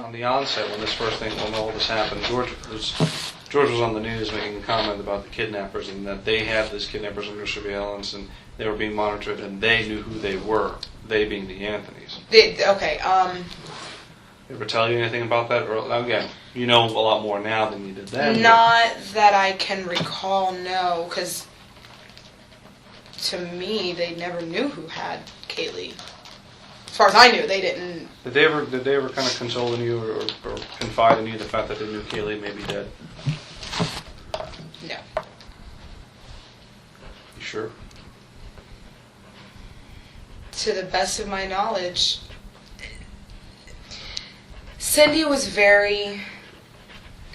on the onset when when all this happened, George was on the news making a comment about the kidnappers and that they had these kidnappers under surveillance and they were being monitored and they knew who they were. They being the Anthonys. Okay. Ever tell you anything about that? Or again, you know a lot more now than you did then. Not that I can recall. No, because to me, they never knew who had Caylee. As far as I knew, they didn't. Did they ever kind of console in you or confide in you the fact that they knew Caylee may be dead? No. You sure? To the best of my knowledge, Cindy was very,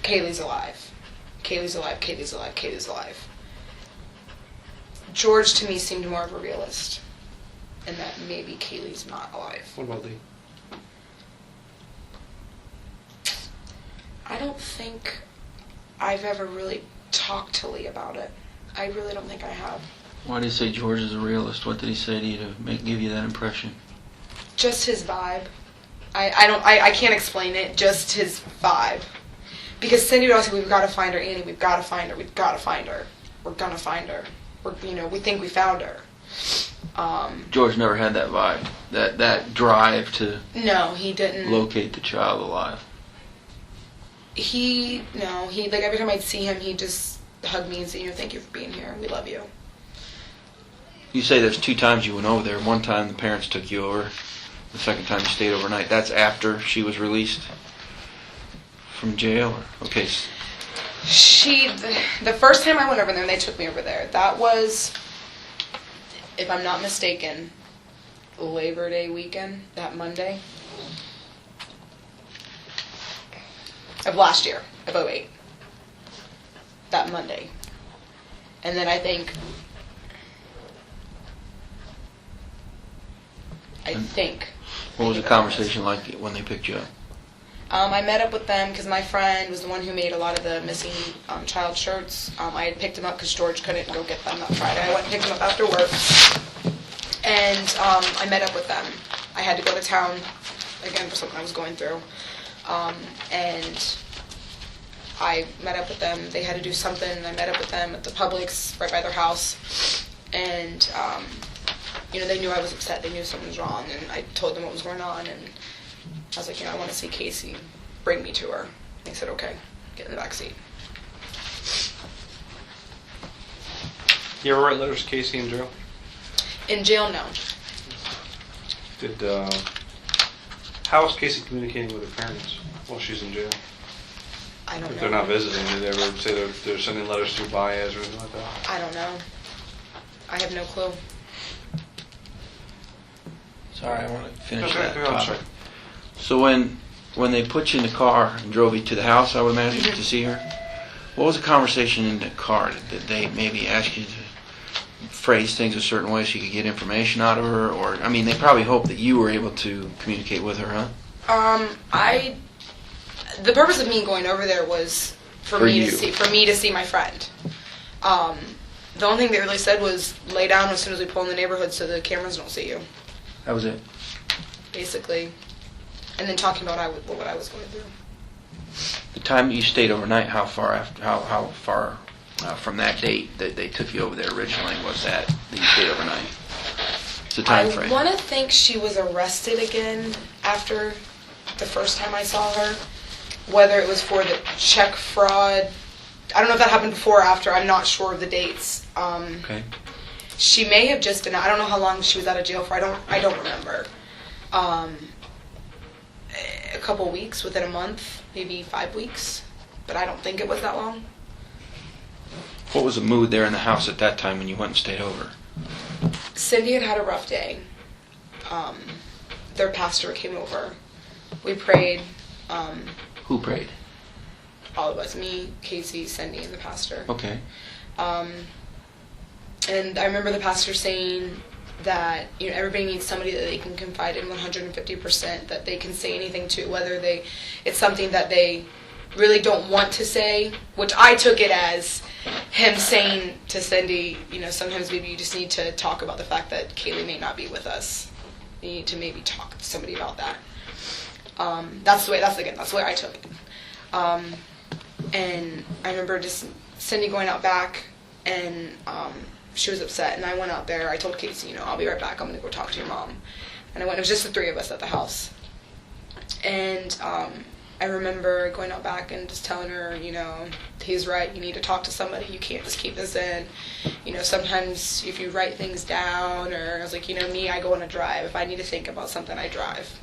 Caylee's alive. Caylee's alive, Caylee's alive, Caylee's alive. George, to me, seemed more of a realist. And that maybe Caylee's not alive. What about Lee? I don't think I've ever really talked to Lee about it. I really don't think I have. Why did he say George is a realist? What did he say to you to give you that impression? Just his vibe. I can't explain it. Just his vibe. Because Cindy would always say, "We've got to find her, Annie. We've got to find her. We've got to find her. We're gonna find her. We think we found her." George never had that vibe, that drive to. No, he didn't. Locate the child alive. He like every time I'd see him, he'd just hug me and say, "Thank you for being here. We love you." You say there's 2 times you went over there. One time the parents took you over. The second time you stayed overnight. That's after she was released from jail? Okay. The first time I went over there and they took me over there, that was, if I'm not mistaken, Labor Day weekend, that Monday of last year, of 2008. That Monday. And then I think What was the conversation like when they picked you up? I met up with them because my friend was the one who made a lot of the missing child shirts. I had picked them up because George couldn't go get them that Friday. I went and picked them up after work. And I met up with them. I had to go to town, again, for something I was going through. And I met up with them. They had to do something. I met up with them at the Publix right by their house. And, they knew I was upset. They knew something was wrong. And I told them what was going on. And I was like, I want to see Casey. Bring me to her. And they said, okay, get in the back seat. You ever write letters to Casey in jail? In jail, no. How is Casey communicating with her parents while she's in jail? I don't know. If they're not visiting, did they ever say they're sending letters through Baez or anything like that? I don't know. I have no clue. Sorry, I want to finish Okay, that go on, topic. sorry. So when they put you in the car and drove you to the house, I would imagine, to see her, what was the conversation in the car? Did they maybe ask you to phrase things a certain way so you could get information out of her? Or, they probably hoped that you were able to communicate with her, huh? The purpose of me going over there was for me to see my friend. The only thing they really said was lay down as soon as we pull in the neighborhood so the cameras don't see you. That was it. Basically. And then talking about what I was going through. The time you stayed overnight, how far from that date that they took you over there originally was that you stayed overnight? It's the time frame. I want to think she was arrested again after the first time I saw her. Whether it was for the check fraud, I don't know if that happened before or after. I'm not sure of the dates. Okay. She may have just been. I don't know how long she was out of jail for. I don't remember. A couple weeks, within a month, maybe 5 weeks, but I don't think it was that long. What was the mood there in the house at that time when you went and stayed over? Cindy had a rough day. Their pastor came over. We prayed. Who prayed? All of us, me, Casey, Cindy, and the pastor. Okay. And I remember the pastor saying that everybody needs somebody that they can confide in 150%, that they can say anything to, whether it's something that they really don't want to say, which I took it as him saying to Cindy, sometimes maybe you just need to talk about the fact that Caylee may not be with us. You need to maybe talk to somebody about that. That's the way I took it. And I remember just Cindy going out back, and she was upset, and I went out there. I told Casey, I'll be right back. I'm going to go talk to your mom. And I went. It was just the three of us at the house. And I remember going out back and just telling her, he's right. You need to talk to somebody. You can't just keep this in. Sometimes if you write things down, or I was like, me, I go on a drive. If I need to think about something, I drive.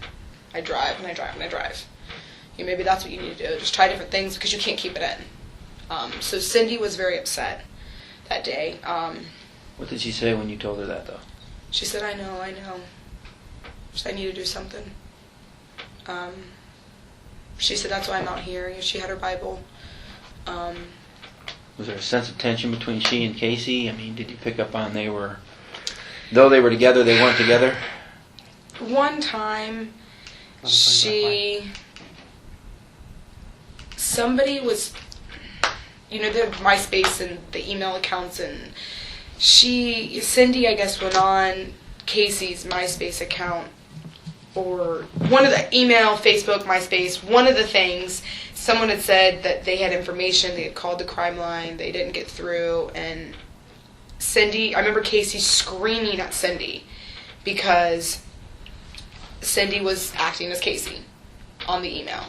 I drive and I drive and I drive. Maybe that's what you need to do. Just try different things because you can't keep it in. So Cindy was very upset that day. What did she say when you told her that, though? She said, I know. She said, I need to do something. She said, that's why I'm out here. She had her Bible. Was there a sense of tension between she and Casey? I mean, did you pick up on though they were together, they weren't together? One time, somebody was, their MySpace and the email accounts, and Cindy, I guess, went on Casey's MySpace account, or one of the email, Facebook, MySpace, one of the things, someone had said that they had information, they had called the crime line, they didn't get through, and Cindy, I remember Casey screaming at Cindy because Cindy was acting as Casey on the email.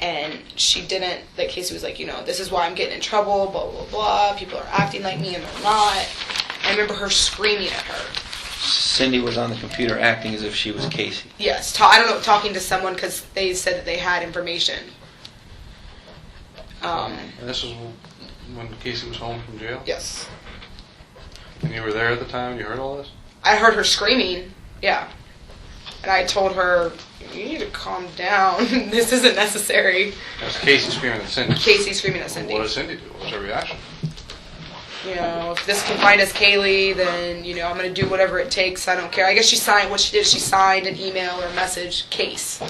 And she didn't, Casey was like, this is why I'm getting in trouble, blah, blah, blah. People are acting like me and they're not. I remember her screaming at her. Cindy was on the computer acting as if she was Casey. Yes, I don't know, talking to someone because they said that they had information. And this was when Casey was home from jail? Yes. And you were there at the time? You heard all this? I heard her screaming, yeah. And I told her, you need to calm down. This isn't necessary. That's Casey screaming at Cindy. Casey screaming at Cindy. What did Cindy do? What was her reaction? If this can find us Caylee, then, I'm going to do whatever it takes. I don't care. I guess she signed, what she did is she signed an email or a message, case.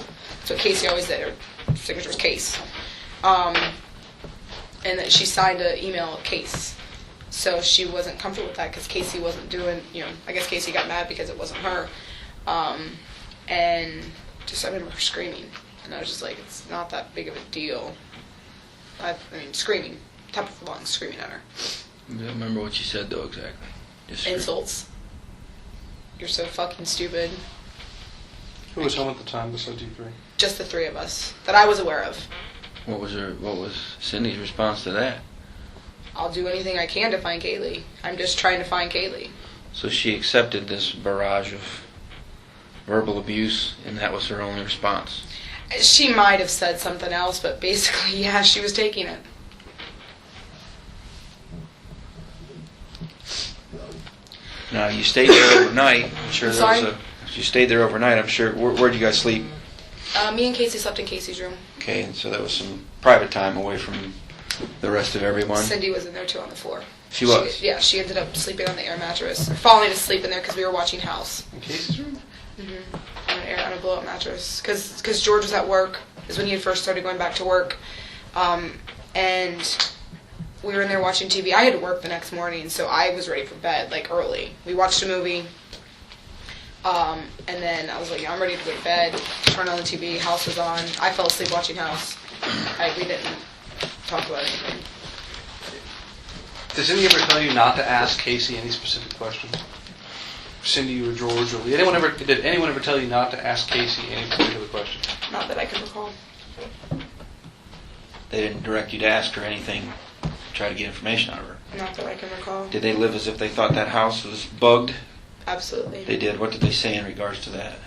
So Casey always did. Her signature was case. And that she signed an email case. So she wasn't comfortable with that because Casey wasn't doing, I guess Casey got mad because it wasn't her. And just I remember her screaming. And I was just like, it's not that big of a deal. I mean, screaming. Top of the lungs, screaming at her. I don't remember what she said, though, exactly. Just Insults. You're so fucking stupid. Who was home at the time besides you three? Just the three of us that I was aware of. What was Cindy's response to that? I'll do anything I can to find Caylee. I'm just trying to find Caylee. So she accepted this barrage of verbal abuse, and that was her only response. She might have said something else, but basically, yeah, she was taking it. Now, you stayed there overnight. I'm sure there Sorry? was you stayed there overnight, I'm sure. Where'd you guys sleep? Me and Casey slept in Casey's room. Okay, and so that was some private time away from the rest of everyone. Cindy was in there too on the floor. She was? Yeah, she ended up sleeping on the air mattress. Falling asleep in there because we were watching House. In Casey's room? Mm-hmm. On a blow-up mattress. Because George was at work. Is when he had first started going back to work. And we were in there watching TV. I had to work the next morning, so I was ready for bed, early. We watched a movie. And then I was like, I'm ready to go to bed. Turned on the TV. House was on. I fell asleep watching House. We didn't talk about anything. Did Cindy ever tell you not to ask Casey any specific questions? Cindy or George or Lee? Did anyone ever tell you not to ask Casey any particular question? Not that I can recall. They didn't direct you to ask her anything, try to get information out of her. Not that I can recall. Did they live as if they thought that house was bugged? Absolutely. They did. What did they say in regards to that?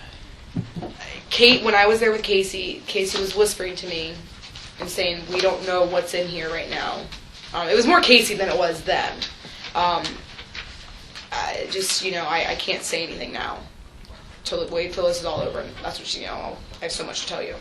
Kate, when I was there with Casey was whispering to me and saying, we don't know what's in here right now. It was more Casey than it was them. I can't say anything now. Wait till this is all over, and that's what I have so much to tell you.